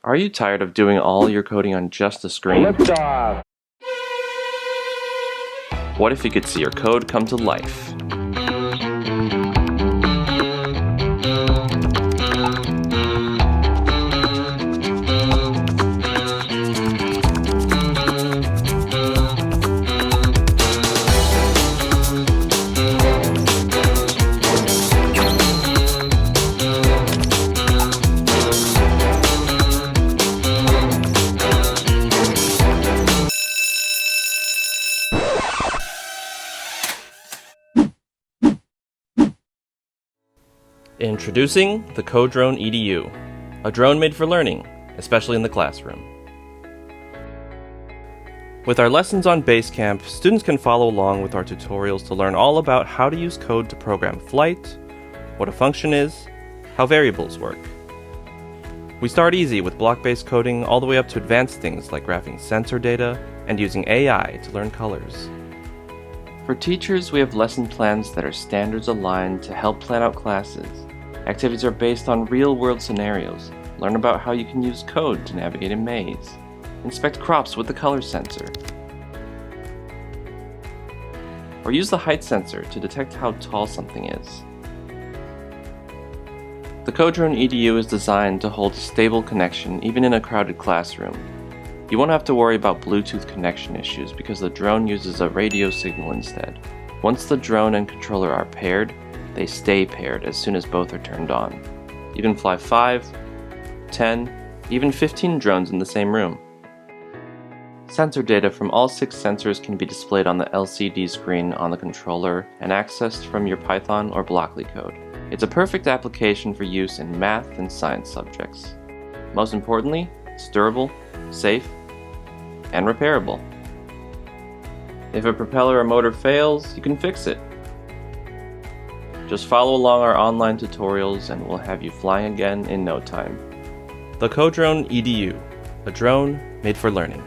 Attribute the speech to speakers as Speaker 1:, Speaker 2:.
Speaker 1: Are you tired of doing all your coding on just a screen?
Speaker 2: Liftoff.
Speaker 1: What if you could see your code come to life? Introducing the CodeDrone EDU, a drone made for learning, especially in the classroom. With our lessons on Basecamp, students can follow along with our tutorials to learn all about how to use code to program flight, what a function is, how variables work. We start easy with block-based coding all the way up to advanced things like graphing sensor data and using AI to learn colors. For teachers, we have lesson plans that are standards aligned to help plan out classes. Activities are based on real-world scenarios. Learn about how you can use code to navigate a maze. Inspect crops with the color sensor. Or use the height sensor to detect how tall something is. The CodeDrone EDU is designed to hold a stable connection even in a crowded classroom. You won't have to worry about Bluetooth connection issues because the drone uses a radio signal instead. Once the drone and controller are paired, they stay paired as soon as both are turned on. You can fly 5, 10, even 15 drones in the same room. Sensor data from all 6 sensors can be displayed on the LCD screen on the controller and accessed from your Python or Blockly code. It's a perfect application for use in math and science subjects. Most importantly, it's durable, safe, and repairable. If a propeller or motor fails, you can fix it. Just follow along our online tutorials and we'll have you flying again in no time. The CodeDrone EDU, a drone made for learning.